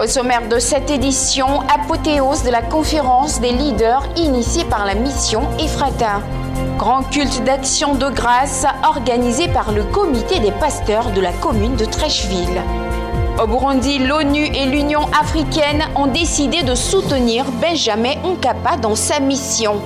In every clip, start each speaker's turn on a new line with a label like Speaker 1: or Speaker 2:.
Speaker 1: Au sommaire de cette édition, apothéose de la conférence des leaders initiée par la mission Ephrata. Grand culte d'action de grâce organisé par le comité des pasteurs de la commune de Treichville. Au Burundi, l'ONU et l'Union africaine ont décidé de soutenir Benjamin Nkapa dans sa mission.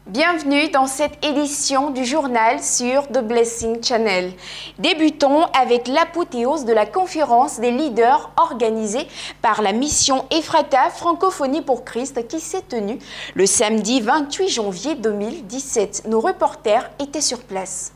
Speaker 1: Bienvenue dans cette édition du journal sur The Blessing Channel. Débutons avec l'apothéose de la conférence des leaders organisée par la mission Ephrata Francophonie pour Christ qui s'est tenue le samedi 28 janvier 2017. Nos reporters étaient sur place.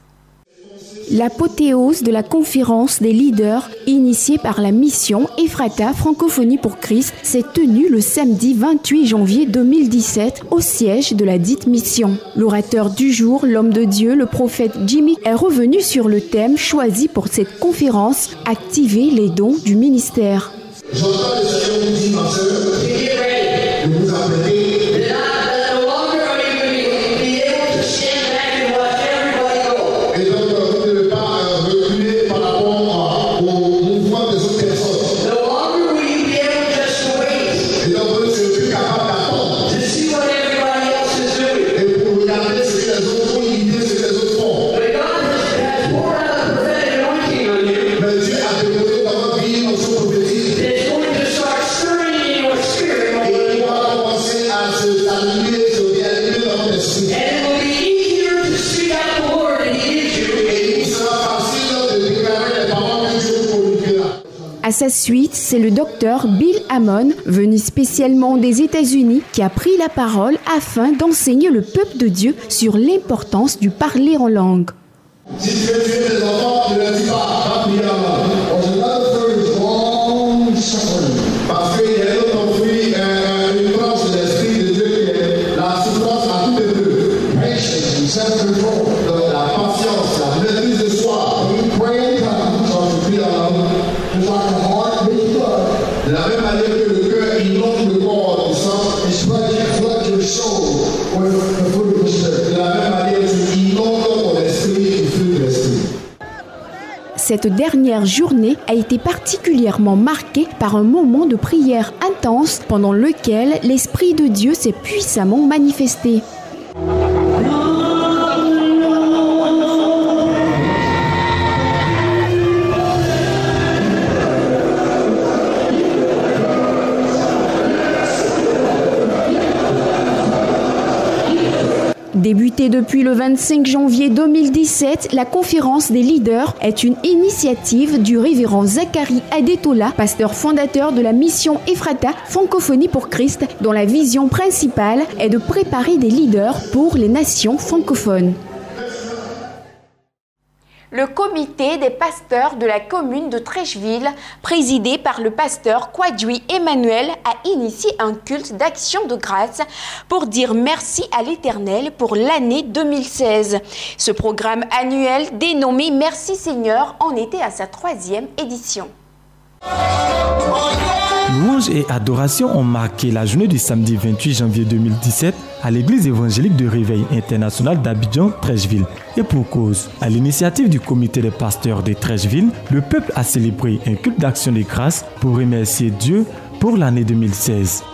Speaker 1: L'apothéose de la conférence des leaders initiée par la mission Ephrata Francophonie pour Christ s'est tenue le samedi 28 janvier 2017 au siège de la dite mission. L'orateur du jour, l'homme de Dieu, le prophète Jimmy, est revenu sur le thème choisi pour cette conférence, activer les dons du ministère.
Speaker 2: J'entends le Seigneur nous dire, ma sœur, de vous appeler.
Speaker 1: À sa suite, c'est le docteur Bill Hamon, venu spécialement des États-Unis, qui a pris la parole afin d'enseigner le peuple de Dieu sur l'importance du parler en langue.
Speaker 2: Si tu veux tuer tes enfants, ne leur dis pas, va prier en langue. Parce qu'il y a d'autres fruits, une branche de l'esprit de Dieu qui est la souffrance à tout épreuve. Donc la patience, la maîtrise de soi. Quand tu pries en langue, de la même manière que le cœur inonde le corps du sang, de la même manière tu inondes ton esprit du feu de l'esprit.
Speaker 1: Cette dernière journée a été particulièrement marquée par un moment de prière intense pendant lequel l'Esprit de Dieu s'est puissamment manifesté. Débutée depuis le 25 janvier 2017, la conférence des leaders est une initiative du révérend Zachary Adetola, pasteur fondateur de la mission Ephrata Francophonie pour Christ, dont la vision principale est de préparer des leaders pour les nations francophones. Le comité des pasteurs de la commune de Treichville, présidé par le pasteur Kwadwi Emmanuel, a initié un culte d'action de grâce pour dire merci à l'Éternel pour l'année 2016. Ce programme annuel dénommé Merci Seigneur en était à sa 3e édition.
Speaker 3: Louanges et adorations ont marqué la journée du samedi 28 janvier 2017 à l'église évangélique de Réveil International d'Abidjan, Treichville. Et pour cause, à l'initiative du comité des pasteurs de Treichville, le peuple a célébré un culte d'action de grâce pour remercier Dieu pour l'année 2016.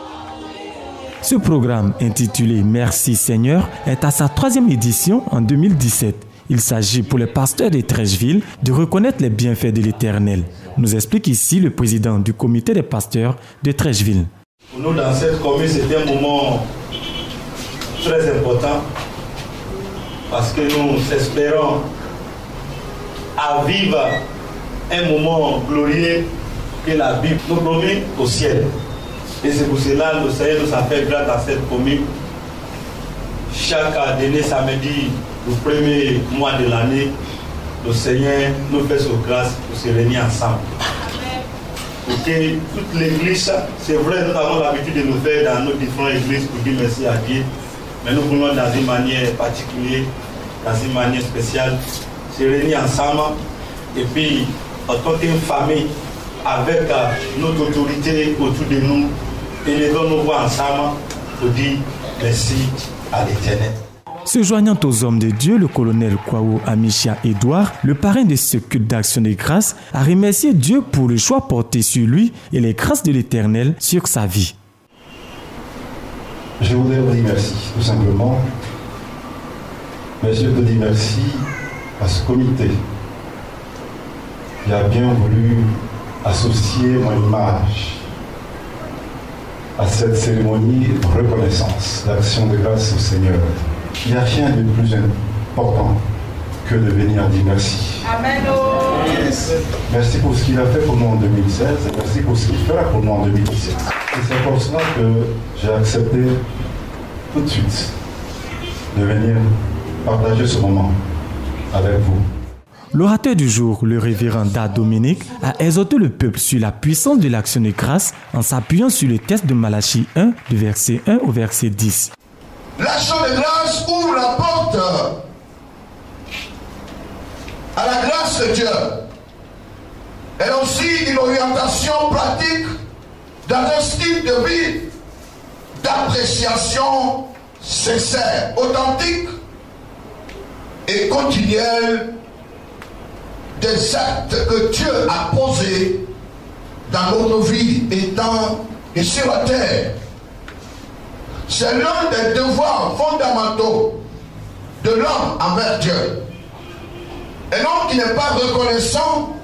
Speaker 3: Ce programme intitulé Merci Seigneur est à sa 3e édition en 2017. Il s'agit pour les pasteurs de Treichville de reconnaître les bienfaits de l'Éternel, nous explique ici le président du comité des pasteurs de Treichville.
Speaker 4: Pour nous, dans cette commune, c'était un moment très important parce que nous espérons à vivre un moment glorieux que la Bible nous promet au ciel. Et c'est pour cela que le Seigneur nous a fait grâce à cette commune. Chaque dernier samedi, le premier mois de l'année, le Seigneur nous fait sa grâce pour se réunir ensemble. Pour que toute l'église, c'est vrai, nous avons l'habitude de nous faire dans nos différentes églises pour dire merci à Dieu, mais nous voulons dans une manière particulière, dans une manière spéciale, se réunir ensemble et puis en tant qu'une famille, avec notre autorité autour de nous, élevons nos voix ensemble pour dire merci à l'Éternel.
Speaker 3: Se joignant aux hommes de Dieu, le colonel Kwao Amisha Edouard, le parrain de ce culte d'action de grâce, a remercié Dieu pour le choix porté sur lui et les grâces de l'Éternel sur sa vie.
Speaker 5: Je voudrais vous dire merci, tout simplement. Mais je te dis merci à ce comité qui a bien voulu associer mon image à cette cérémonie de reconnaissance, d'action de grâce au Seigneur. Il n'y a rien de plus important que de venir dire merci. Amen. Merci pour ce qu'il a fait pour moi en 2016 et merci pour ce qu'il fera pour moi en 2017. Et c'est pour cela que j'ai accepté tout de suite de venir partager ce moment avec vous.
Speaker 3: L'orateur du jour, le révérend Da Dominique, a exhorté le peuple sur la puissance de l'action de grâce en s'appuyant sur le texte de Malachie 1, du verset 1 au verset 10.
Speaker 2: L'action de grâce ouvre la porte à la grâce de Dieu. Elle a aussi une orientation pratique dans un style de vie d'appréciation sincère, authentique et continuelle des actes que Dieu a posés dans notre vie étant et sur la terre. C'est l'un des devoirs fondamentaux de l'homme envers Dieu. Un homme qui n'est pas reconnaissant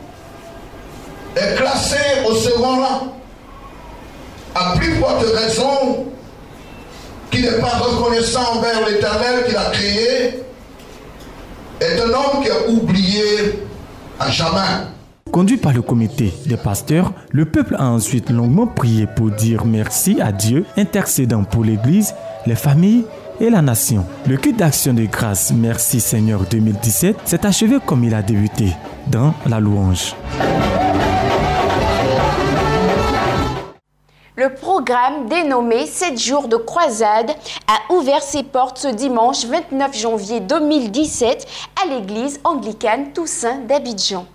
Speaker 2: est classé au second rang. À plus forte raison, qui n'est pas reconnaissant envers l'Éternel qui l'a créé, est un homme qui a oublié à jamais.
Speaker 3: Conduit par le comité des pasteurs, le peuple a ensuite longuement prié pour dire merci à Dieu, intercédant pour l'Église, les familles et la nation. Le culte d'action de grâce Merci Seigneur 2017 s'est achevé comme il a débuté, dans la louange.
Speaker 1: Le programme dénommé 7 jours de croisade a ouvert ses portes ce dimanche 29 janvier 2017 à l'église anglicane Toussaint d'Abidjan.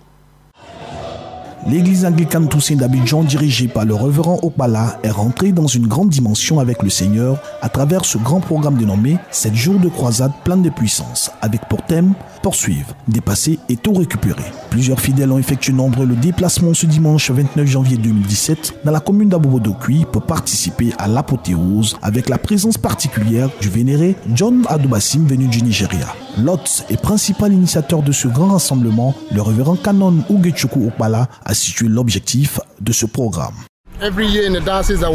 Speaker 6: L'église anglicane Toussaint d'Abidjan, dirigée par le révérend Okpala, est rentrée dans une grande dimension avec le Seigneur à travers ce grand programme dénommé 7 jours de croisade plein de puissance, avec pour thème poursuivre, dépasser et tout récupérer. Plusieurs fidèles ont effectué nombreux le déplacement ce dimanche 29 janvier 2017 dans la commune d'Abobodokui pour participer à l'apothéose avec la présence particulière du vénéré John Adubassim venu du Nigeria. L'hôte et principal initiateur de ce grand rassemblement, le révérend Canon Ugechuku Okpala, a situé l'objectif de ce programme.
Speaker 7: Every year in the diocese there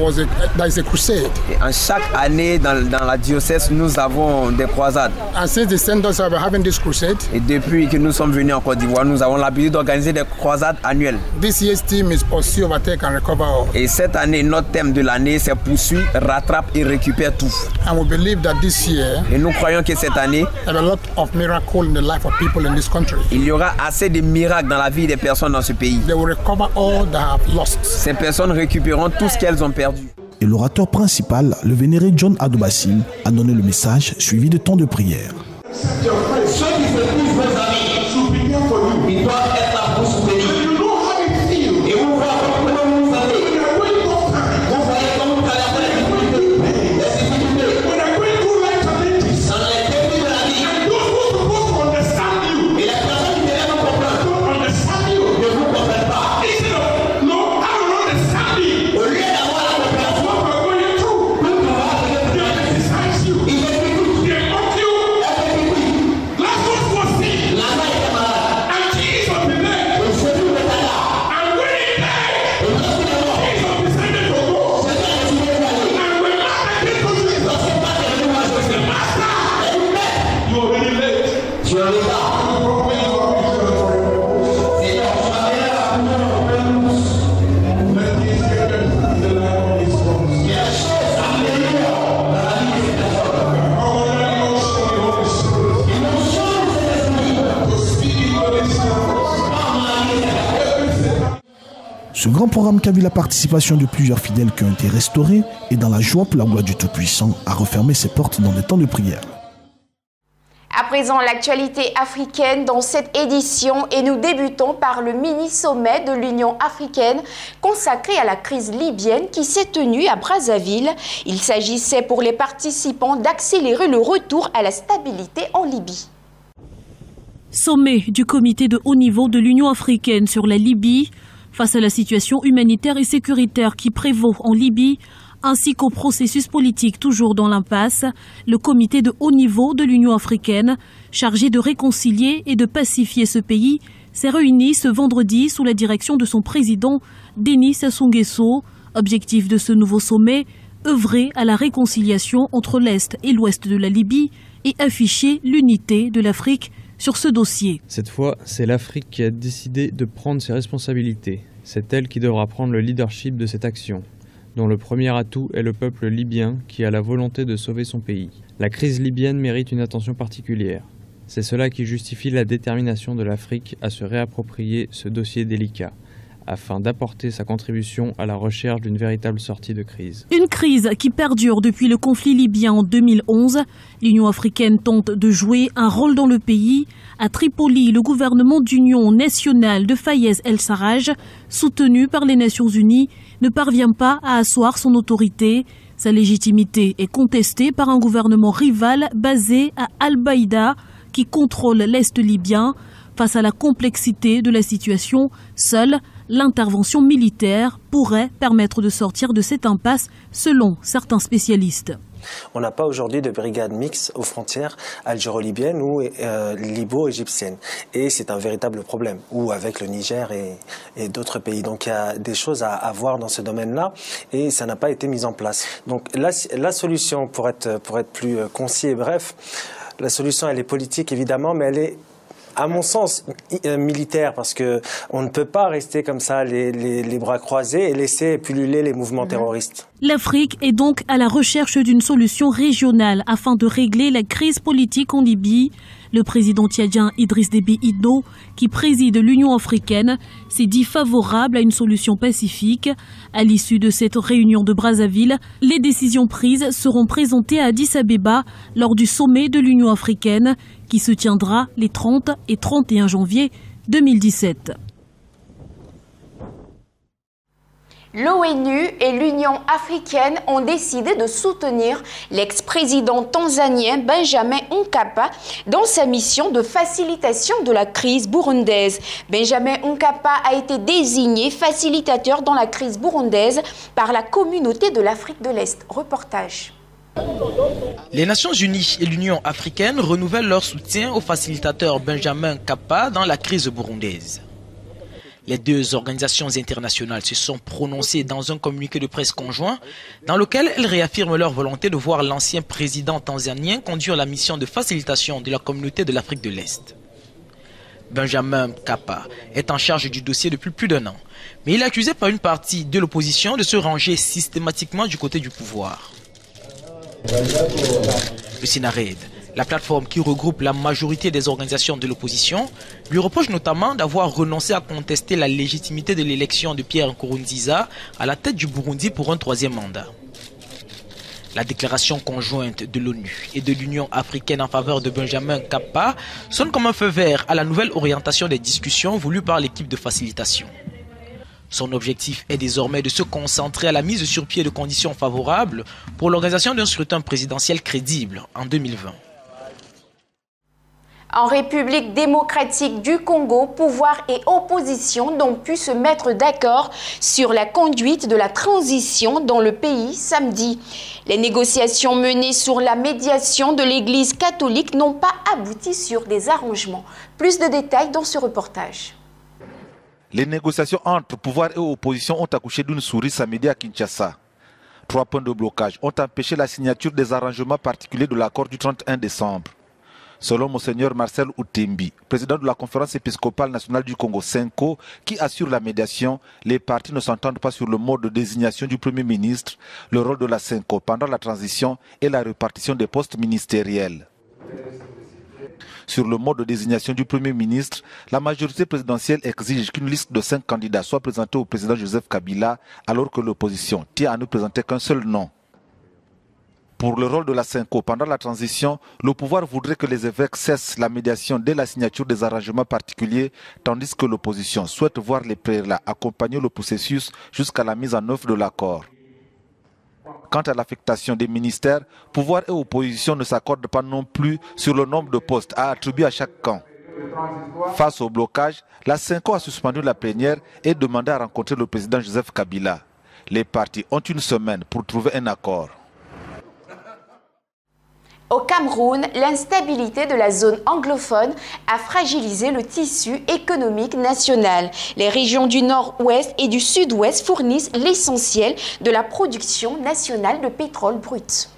Speaker 7: is a crusade.
Speaker 8: En chaque année dans la diocèse nous avons des croisades.
Speaker 7: And since the centers are having this crusade,
Speaker 8: et depuis que nous sommes venus en Côte d'Ivoire, nous avons l'habitude d'organiser des croisades annuelles.
Speaker 7: This year's theme is pursue, overtake and recover all.
Speaker 8: Et cette année, notre thème de l'année, c'est poursuit, rattrape et récupère tout.
Speaker 7: And we believe that this year,
Speaker 8: et nous croyons que cette année,
Speaker 7: there are a lot of miracles in the life of people in this country.
Speaker 8: Il y aura assez de miracles dans la vie des personnes dans ce pays.
Speaker 7: They will recover all they have lost.
Speaker 8: Ces personnes récupéreront tout ce qu'elles ont perdu.
Speaker 6: Et l'orateur principal, le vénéré John Adubassim, a donné le message suivi de temps de prière.
Speaker 2: Ceux qui épousent vos amis, suppliez pour nous. Ils doivent être là pour soutenir. Et vous voyez comment vous allez. Vous voyez comment vous allez. Dans les débuts de la vie. Et la personne qui devait vous comprendre ne vous comprenne pas. Au lieu d'avoir la compréhension, il veut
Speaker 6: Ce grand programme qui a vu la participation de plusieurs fidèles qui ont été restaurés et dans la joie pour la gloire du Tout-Puissant a refermé ses portes dans des temps de prière.
Speaker 1: À présent, l'actualité africaine dans cette édition et nous débutons par le mini-sommet de l'Union africaine consacré à la crise libyenne qui s'est tenu à Brazzaville. Il s'agissait pour les participants d'accélérer le retour à la stabilité en Libye.
Speaker 9: Sommet du comité de haut niveau de l'Union africaine sur la Libye. Face à la situation humanitaire et sécuritaire qui prévaut en Libye, ainsi qu'au processus politique toujours dans l'impasse, le comité de haut niveau de l'Union africaine, chargé de réconcilier et de pacifier ce pays, s'est réuni ce vendredi sous la direction de son président, Denis Sassou Nguesso. Objectif de ce nouveau sommet, œuvrer à la réconciliation entre l'Est et l'Ouest de la Libye et afficher l'unité de l'Afrique sur ce dossier.
Speaker 10: Cette fois, c'est l'Afrique qui a décidé de prendre ses responsabilités. C'est elle qui devra prendre le leadership de cette action, dont le premier atout est le peuple libyen qui a la volonté de sauver son pays. La crise libyenne mérite une attention particulière. C'est cela qui justifie la détermination de l'Afrique à se réapproprier ce dossier délicat, afin d'apporter sa contribution à la recherche d'une véritable sortie de crise.
Speaker 9: Une crise qui perdure depuis le conflit libyen en 2011. L'Union africaine tente de jouer un rôle dans le pays. À Tripoli, le gouvernement d'union nationale de Fayez El-Sarraj, soutenu par les Nations Unies, ne parvient pas à asseoir son autorité. Sa légitimité est contestée par un gouvernement rival basé à Al-Baïda qui contrôle l'Est libyen. Face à la complexité de la situation, seule l'intervention militaire pourrait permettre de sortir de cette impasse, selon certains spécialistes.
Speaker 11: On n'a pas aujourd'hui de brigade mixte aux frontières algéro-libyennes ou libo-égyptiennes. Et c'est un véritable problème, ou avec le Niger et d'autres pays. Donc il y a des choses à voir dans ce domaine-là et ça n'a pas été mis en place. Donc la solution, pour être plus concis et bref, la solution elle est politique évidemment, mais elle est à mon sens, militaire, parce qu'on ne peut pas rester comme ça, les bras croisés et laisser pulluler les mouvements terroristes.
Speaker 9: L'Afrique est donc à la recherche d'une solution régionale afin de régler la crise politique en Libye. Le président tchadien Idriss Déby Itno, qui préside l'Union africaine, s'est dit favorable à une solution pacifique. À l'issue de cette réunion de Brazzaville, les décisions prises seront présentées à Addis Abeba lors du sommet de l'Union africaine qui se tiendra les 30 et 31 janvier 2017.
Speaker 1: L'ONU et l'Union africaine ont décidé de soutenir l'ex-président tanzanien Benjamin Mkapa dans sa mission de facilitation de la crise burundaise. Benjamin Mkapa a été désigné facilitateur dans la crise burundaise par la communauté de l'Afrique de l'Est. Reportage.
Speaker 12: Les Nations Unies et l'Union africaine renouvellent leur soutien au facilitateur Benjamin Mkapa dans la crise burundaise. Les deux organisations internationales se sont prononcées dans un communiqué de presse conjoint dans lequel elles réaffirment leur volonté de voir l'ancien président tanzanien conduire la mission de facilitation de la communauté de l'Afrique de l'Est. Benjamin Mkapa est en charge du dossier depuis plus d'1 an, mais il est accusé par une partie de l'opposition de se ranger systématiquement du côté du pouvoir. Le Sinared, la plateforme qui regroupe la majorité des organisations de l'opposition, lui reproche notamment d'avoir renoncé à contester la légitimité de l'élection de Pierre Nkurunziza à la tête du Burundi pour un 3e mandat. La déclaration conjointe de l'ONU et de l'Union africaine en faveur de Benjamin Mkapa sonne comme un feu vert à la nouvelle orientation des discussions voulues par l'équipe de facilitation. Son objectif est désormais de se concentrer à la mise sur pied de conditions favorables pour l'organisation d'un scrutin présidentiel crédible en 2020.
Speaker 1: En République démocratique du Congo, pouvoir et opposition n'ont pu se mettre d'accord sur la conduite de la transition dans le pays samedi. Les négociations menées sur la médiation de l'Église catholique n'ont pas abouti sur des arrangements. Plus de détails dans ce reportage.
Speaker 13: Les négociations entre pouvoir et opposition ont accouché d'une souris samedi à Kinshasa. 3 points de blocage ont empêché la signature des arrangements particuliers de l'accord du 31 décembre. Selon Monseigneur Marcel Outembi, président de la Conférence épiscopale nationale du Congo, SENCO, qui assure la médiation, les partis ne s'entendent pas sur le mode de désignation du Premier ministre, le rôle de la SENCO pendant la transition et la répartition des postes ministériels. Sur le mode de désignation du Premier ministre, la majorité présidentielle exige qu'une liste de 5 candidats soit présentée au président Joseph Kabila, alors que l'opposition tient à ne présenter qu'un seul nom. Pour le rôle de la Senko pendant la transition, le pouvoir voudrait que les évêques cessent la médiation dès la signature des arrangements particuliers, tandis que l'opposition souhaite voir les prélats accompagner le processus jusqu'à la mise en œuvre de l'accord. Quant à l'affectation des ministères, pouvoir et opposition ne s'accordent pas non plus sur le nombre de postes à attribuer à chaque camp. Face au blocage, la Senko a suspendu la plénière et demandé à rencontrer le président Joseph Kabila. Les partis ont une semaine pour trouver un accord.
Speaker 1: Au Cameroun, l'instabilité de la zone anglophone a fragilisé le tissu économique national. Les régions du nord-ouest et du sud-ouest fournissent l'essentiel de la production nationale de pétrole brut.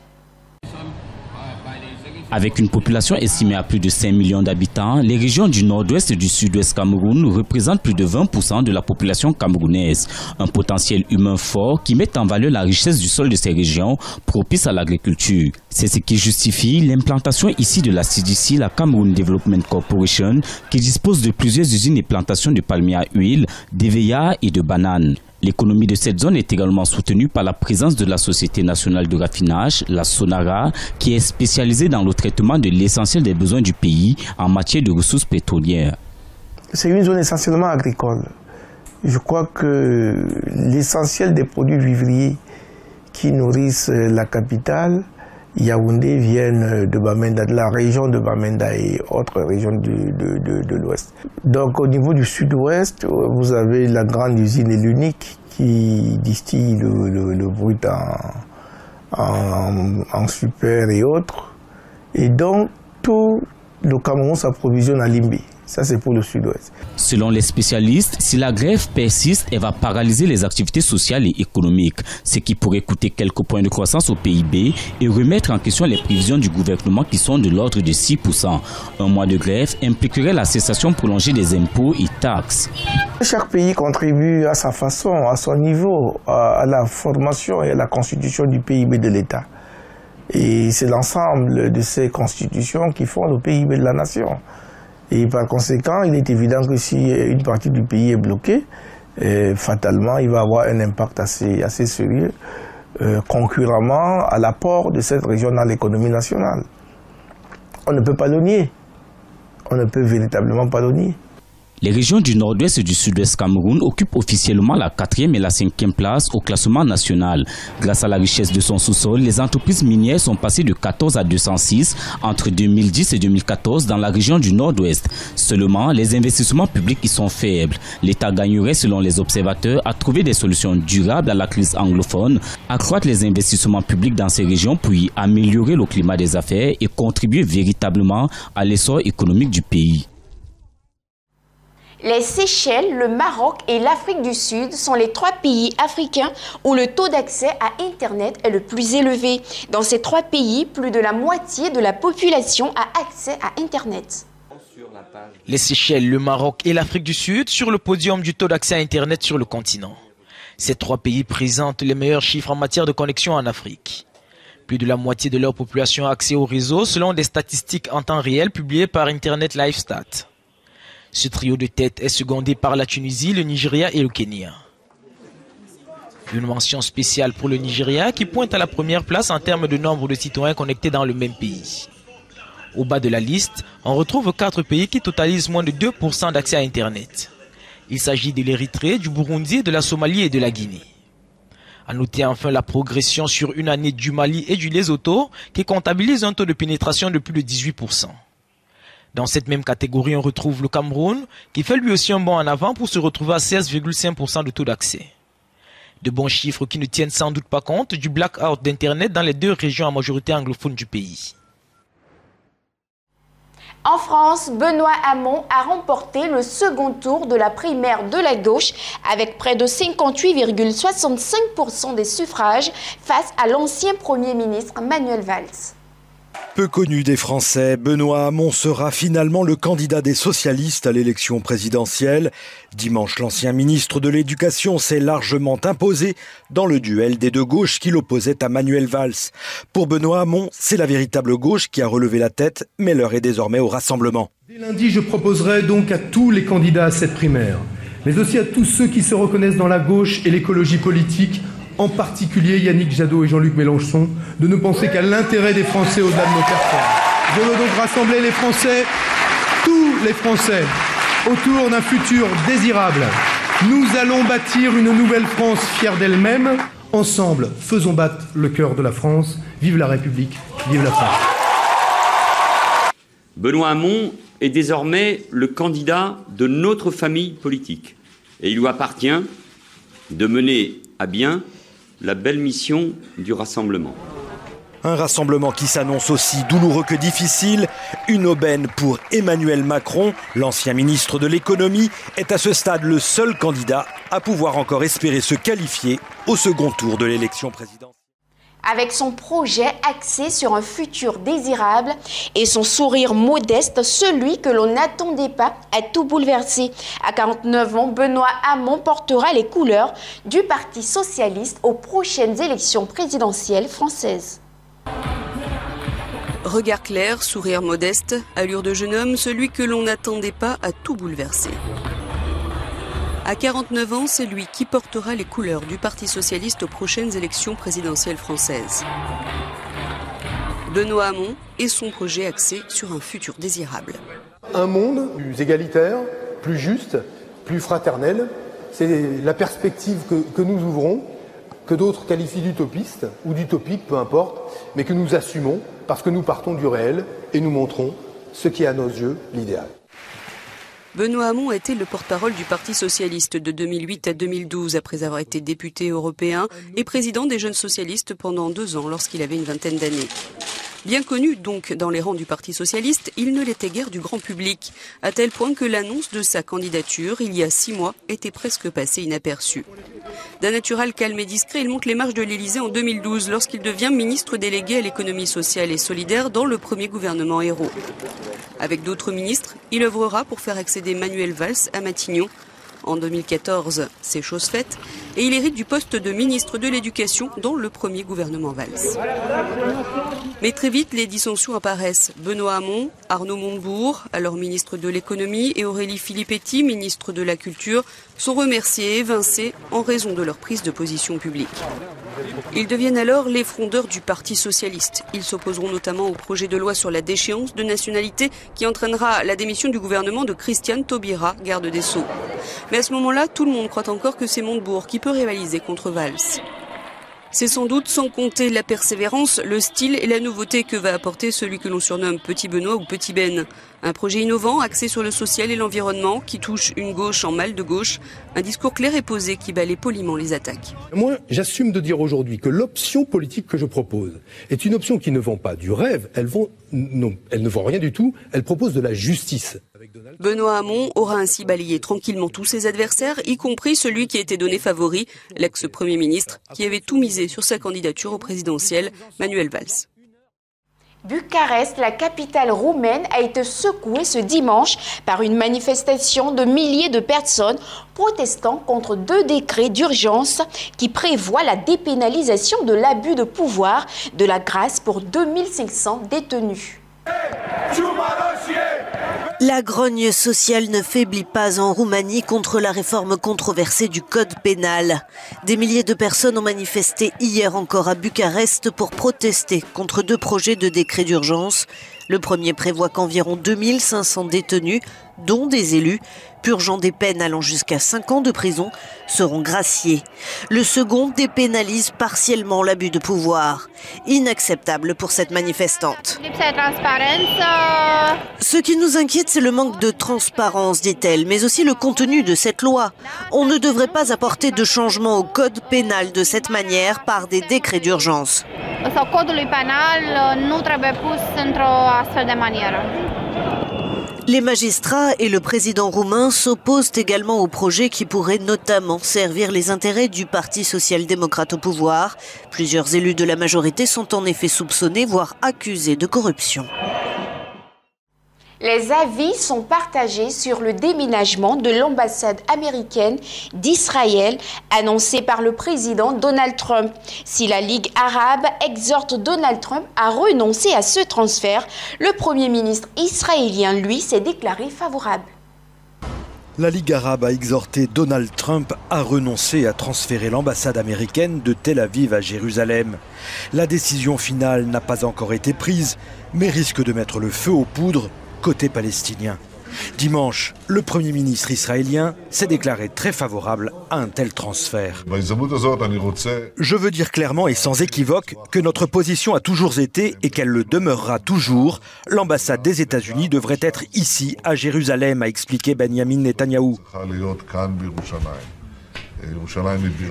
Speaker 14: Avec une population estimée à plus de 5 millions d'habitants, les régions du nord-ouest et du sud-ouest Cameroun représentent plus de 20% de la population camerounaise. Un potentiel humain fort qui met en valeur la richesse du sol de ces régions, propice à l'agriculture. C'est ce qui justifie l'implantation ici de la CDC, la Cameroun Development Corporation, qui dispose de plusieurs usines et plantations de palmiers à huile, d'EVA et de bananes. L'économie de cette zone est également soutenue par la présence de la Société nationale de raffinage, la Sonara, qui est spécialisée dans le traitement de l'essentiel des besoins du pays en matière de ressources pétrolières.
Speaker 15: C'est une zone essentiellement agricole. Je crois que l'essentiel des produits vivriers qui nourrissent la capitale, Yaoundé, viennent de Bamenda, de la région de Bamenda et autres régions de l'Ouest. Donc au niveau du Sud-Ouest, vous avez la grande usine et l'unique qui distille le brut en super et autres. Et donc tout le Cameroun s'approvisionne à Limbé. Ça, c'est pour le Sud-Ouest.
Speaker 14: Selon les spécialistes, si la grève persiste, elle va paralyser les activités sociales et économiques, ce qui pourrait coûter quelques points de croissance au PIB et remettre en question les prévisions du gouvernement qui sont de l'ordre de 6%. Un mois de grève impliquerait la cessation prolongée des impôts et taxes.
Speaker 15: Chaque pays contribue à sa façon, à son niveau, à la formation et à la constitution du PIB de l'État. Et c'est l'ensemble de ces constitutions qui font le PIB de la nation. Et par conséquent, il est évident que si une partie du pays est bloquée, fatalement, il va avoir un impact assez sérieux, concurremment à l'apport de cette région dans l'économie nationale. On ne peut pas le nier. On ne peut véritablement pas le nier.
Speaker 14: Les régions du nord-ouest et du sud-ouest Cameroun occupent officiellement la 4e et la 5e place au classement national. Grâce à la richesse de son sous-sol, les entreprises minières sont passées de 14 à 206 entre 2010 et 2014 dans la région du nord-ouest. Seulement, les investissements publics y sont faibles. L'État gagnerait, selon les observateurs, à trouver des solutions durables à la crise anglophone, accroître les investissements publics dans ces régions, puis améliorer le climat des affaires et contribuer véritablement à l'essor économique du pays.
Speaker 1: Les Seychelles, le Maroc et l'Afrique du Sud sont les 3 pays africains où le taux d'accès à Internet est le plus élevé. Dans ces 3 pays, plus de la moitié de la population a accès à Internet.
Speaker 12: Les Seychelles, le Maroc et l'Afrique du Sud sur le podium du taux d'accès à Internet sur le continent. Ces 3 pays présentent les meilleurs chiffres en matière de connexion en Afrique. Plus de la moitié de leur population a accès au réseau selon des statistiques en temps réel publiées par Internet LiveStat. Ce trio de tête est secondé par la Tunisie, le Nigeria et le Kenya. Une mention spéciale pour le Nigeria qui pointe à la première place en termes de nombre de citoyens connectés dans le même pays. Au bas de la liste, on retrouve 4 pays qui totalisent moins de 2% d'accès à Internet. Il s'agit de l'Érythrée, du Burundi, de la Somalie et de la Guinée. À noter enfin la progression sur une année du Mali et du Lesotho qui comptabilisent un taux de pénétration de plus de 18%. Dans cette même catégorie, on retrouve le Cameroun, qui fait lui aussi un bond en avant pour se retrouver à 16,5% de taux d'accès. De bons chiffres qui ne tiennent sans doute pas compte du blackout d'Internet dans les 2 régions à majorité anglophone du pays.
Speaker 1: En France, Benoît Hamon a remporté le second tour de la primaire de la gauche avec près de 58,65% des suffrages face à l'ancien Premier ministre Manuel Valls.
Speaker 16: Peu connu des Français, Benoît Hamon sera finalement le candidat des socialistes à l'élection présidentielle. Dimanche, l'ancien ministre de l'Éducation s'est largement imposé dans le duel des 2 gauches qui l'opposaient à Manuel Valls. Pour Benoît Hamon, c'est la véritable gauche qui a relevé la tête, mais l'heure est désormais au rassemblement.
Speaker 17: Dès lundi, je proposerai donc à tous les candidats à cette primaire, mais aussi à tous ceux qui se reconnaissent dans la gauche et l'écologie politique, en particulier Yannick Jadot et Jean-Luc Mélenchon, de ne penser qu'à l'intérêt des Français au-delà de nos personnes. Je veux donc rassembler les Français, tous les Français, autour d'un futur désirable. Nous allons bâtir une nouvelle France fière d'elle-même. Ensemble, faisons battre le cœur de la France. Vive la République, vive la France.
Speaker 18: Benoît Hamon est désormais le candidat de notre famille politique. Et il lui appartient de mener à bien la belle mission du rassemblement.
Speaker 16: Un rassemblement qui s'annonce aussi douloureux que difficile. Une aubaine pour Emmanuel Macron, l'ancien ministre de l'économie, est à ce stade le seul candidat à pouvoir encore espérer se qualifier au second tour de l'élection présidentielle.
Speaker 1: Avec son projet axé sur un futur désirable et son sourire modeste, celui que l'on n'attendait pas a tout bouleversé. À 49 ans, Benoît Hamon portera les couleurs du Parti socialiste aux prochaines élections présidentielles françaises.
Speaker 19: Regard clair, sourire modeste, allure de jeune homme, celui que l'on n'attendait pas a tout bouleversé. À 49 ans, c'est lui qui portera les couleurs du Parti socialiste aux prochaines élections présidentielles françaises. Benoît Hamon et son projet axé sur un futur désirable.
Speaker 20: Un monde plus égalitaire, plus juste, plus fraternel, c'est la perspective que nous ouvrons, que d'autres qualifient d'utopiste ou d'utopique, peu importe, mais que nous assumons parce que nous partons du réel et nous montrons ce qui est à nos yeux l'idéal.
Speaker 19: Benoît Hamon a été le porte-parole du Parti socialiste de 2008 à 2012 après avoir été député européen et président des Jeunes socialistes pendant 2 ans lorsqu'il avait une vingtaine d'années. Bien connu donc dans les rangs du Parti socialiste, il ne l'était guère du grand public, à tel point que l'annonce de sa candidature, il y a 6 mois, était presque passée inaperçue. D'un naturel calme et discret, il monte les marches de l'Élysée en 2012 lorsqu'il devient ministre délégué à l'économie sociale et solidaire dans le premier gouvernement Ayrault. Avec d'autres ministres, il œuvrera pour faire accéder Manuel Valls à Matignon. En 2014, c'est chose faite et il hérite du poste de ministre de l'Éducation dans le premier gouvernement Valls. Mais très vite, les dissensions apparaissent. Benoît Hamon, Arnaud Montebourg, alors ministre de l'Économie, et Aurélie Filippetti, ministre de la Culture, sont remerciés et évincés en raison de leur prise de position publique. Ils deviennent alors les frondeurs du Parti socialiste. Ils s'opposeront notamment au projet de loi sur la déchéance de nationalité qui entraînera la démission du gouvernement de Christiane Taubira, garde des Sceaux. Mais à ce moment-là, tout le monde croit encore que c'est Montebourg qui peut rivaliser contre Valls. C'est sans doute sans compter la persévérance, le style et la nouveauté que va apporter celui que l'on surnomme Petit Benoît ou Petit Ben. Un projet innovant axé sur le social et l'environnement qui touche une gauche en mal de gauche. Un discours clair et posé qui balaie poliment les attaques.
Speaker 20: Moi, j'assume de dire aujourd'hui que l'option politique que je propose est une option qui ne vend pas du rêve, elle ne vend rien du tout, elle propose de la justice.
Speaker 19: Benoît Hamon aura ainsi balayé tranquillement tous ses adversaires, y compris celui qui a été donné favori, l'ex-premier ministre, qui avait tout misé sur sa candidature au présidentiel, Manuel Valls.
Speaker 1: Bucarest, la capitale roumaine, a été secouée ce dimanche par une manifestation de milliers de personnes protestant contre 2 décrets d'urgence qui prévoient la dépénalisation de l'abus de pouvoir de la grâce pour 2500 détenus.
Speaker 21: La grogne sociale ne faiblit pas en Roumanie contre la réforme controversée du code pénal. Des milliers de personnes ont manifesté hier encore à Bucarest pour protester contre 2 projets de décret d'urgence. Le premier prévoit qu'environ 2500 détenus, dont des élus, purgeant des peines allant jusqu'à 5 ans de prison, seront graciés. Le second dépénalise partiellement l'abus de pouvoir. Inacceptable pour cette manifestante. Ce qui nous inquiète, c'est le manque de transparence, dit-elle, mais aussi le contenu de cette loi. On ne devrait pas apporter de changement au code pénal de cette manière par des décrets d'urgence. Les magistrats et le président roumain s'opposent également au projet qui pourrait notamment servir les intérêts du Parti social-démocrate au pouvoir. Plusieurs élus de la majorité sont en effet soupçonnés, voire accusés de corruption.
Speaker 1: Les avis sont partagés sur le déménagement de l'ambassade américaine d'Israël annoncé par le président Donald Trump. Si la Ligue arabe exhorte Donald Trump à renoncer à ce transfert, le Premier ministre israélien, lui, s'est déclaré favorable.
Speaker 16: La Ligue arabe a exhorté Donald Trump à renoncer à transférer l'ambassade américaine de Tel Aviv à Jérusalem. La décision finale n'a pas encore été prise, mais risque de mettre le feu aux poudres côté palestinien. Dimanche, le Premier ministre israélien s'est déclaré très favorable à un tel transfert. Je veux dire clairement et sans équivoque que notre position a toujours été et qu'elle le demeurera toujours. L'ambassade des États-Unis devrait être ici, à Jérusalem, a expliqué Benjamin Netanyahou.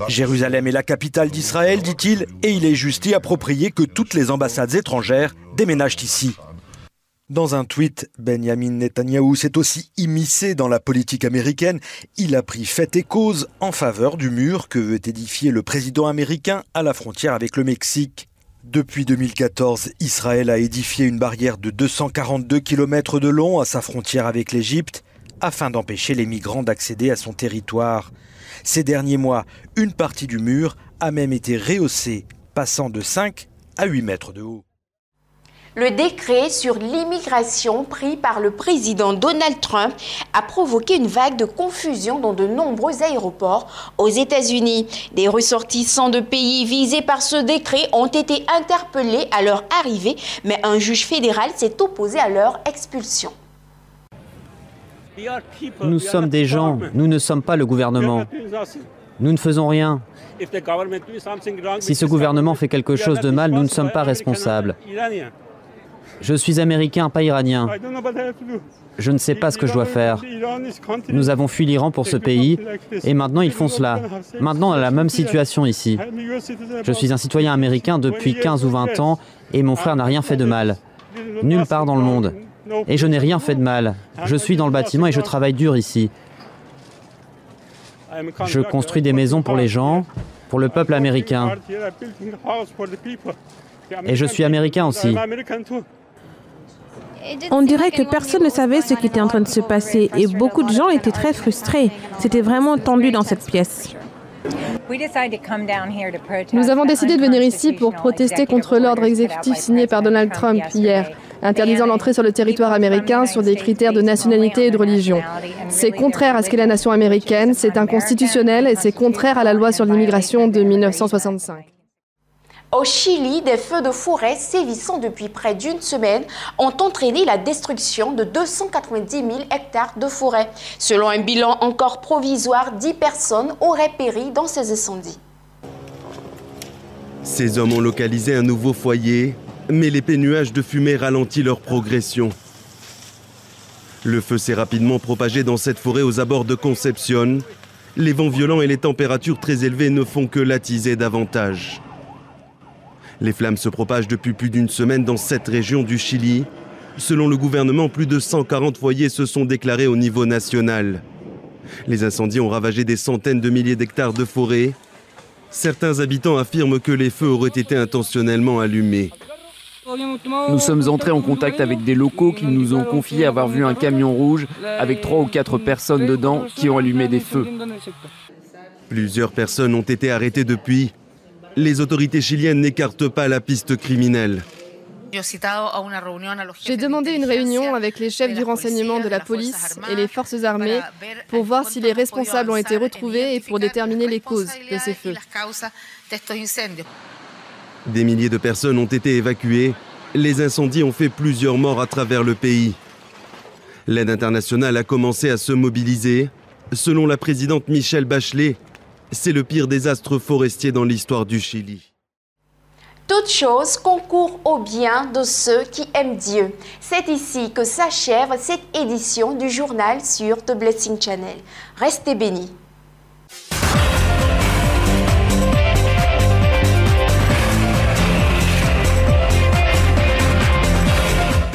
Speaker 16: Jérusalem est la capitale d'Israël, dit-il, et il est juste et approprié que toutes les ambassades étrangères déménagent ici. Dans un tweet, Benjamin Netanyahou s'est aussi immiscé dans la politique américaine. Il a pris fait et cause en faveur du mur que veut édifier le président américain à la frontière avec le Mexique. Depuis 2014, Israël a édifié une barrière de 242 km de long à sa frontière avec l'Égypte afin d'empêcher les migrants d'accéder à son territoire. Ces derniers mois, une partie du mur a même été rehaussée, passant de 5 à 8 mètres de haut.
Speaker 1: Le décret sur l'immigration pris par le président Donald Trump a provoqué une vague de confusion dans de nombreux aéroports aux États-Unis. Des ressortissants de pays visés par ce décret ont été interpellés à leur arrivée, mais un juge fédéral s'est opposé à leur expulsion.
Speaker 4: Nous sommes des gens, nous ne sommes pas le gouvernement. Nous ne faisons rien. Si ce gouvernement fait quelque chose de mal, nous ne sommes pas responsables. Je suis américain, pas iranien. Je ne sais pas ce que je dois faire. Nous avons fui l'Iran pour ce pays et maintenant ils font cela. Maintenant on a la même situation ici. Je suis un citoyen américain depuis 15 ou 20 ans et mon frère n'a rien fait de mal. Nulle part dans le monde. Et je n'ai rien fait de mal. Je suis dans le bâtiment et je travaille dur ici. Je construis des maisons pour les gens, pour le peuple américain. Et je suis américain aussi.
Speaker 22: On dirait que personne ne savait ce qui était en train de se passer et beaucoup de gens étaient très frustrés. C'était vraiment tendu dans cette pièce.
Speaker 23: Nous avons décidé de venir ici pour protester contre l'ordre exécutif signé par Donald Trump hier, interdisant l'entrée sur le territoire américain sur des critères de nationalité et de religion. C'est contraire à ce qu'est la nation américaine, c'est inconstitutionnel et c'est contraire à la loi sur l'immigration de 1965.
Speaker 1: Au Chili, des feux de forêt sévissant depuis près d'une semaine ont entraîné la destruction de 290 000 hectares de forêt. Selon un bilan encore provisoire, 10 personnes auraient péri dans ces incendies.
Speaker 24: Ces hommes ont localisé un nouveau foyer, mais l'épais nuage de fumée ralentit leur progression. Le feu s'est rapidement propagé dans cette forêt aux abords de Concepción. Les vents violents et les températures très élevées ne font que l'attiser davantage. Les flammes se propagent depuis plus d'une semaine dans 7 régions du Chili. Selon le gouvernement, plus de 140 foyers se sont déclarés au niveau national. Les incendies ont ravagé des centaines de milliers d'hectares de forêt. Certains habitants affirment que les feux auraient été intentionnellement allumés.
Speaker 25: Nous sommes entrés en contact avec des locaux qui nous ont confié avoir vu un camion rouge avec 3 ou 4 personnes dedans qui ont allumé des feux.
Speaker 24: Plusieurs personnes ont été arrêtées depuis. Les autorités chiliennes n'écartent pas la piste criminelle.
Speaker 23: J'ai demandé une réunion avec les chefs du renseignement de la police et les forces armées pour voir si les responsables ont été retrouvés et pour déterminer les causes de ces feux.
Speaker 24: Des milliers de personnes ont été évacuées. Les incendies ont fait plusieurs morts à travers le pays. L'aide internationale a commencé à se mobiliser. Selon la présidente Michelle Bachelet, c'est le pire désastre forestier dans l'histoire du Chili.
Speaker 1: Toute chose concourt au bien de ceux qui aiment Dieu. C'est ici que s'achève cette édition du journal sur The Blessing Channel. Restez bénis.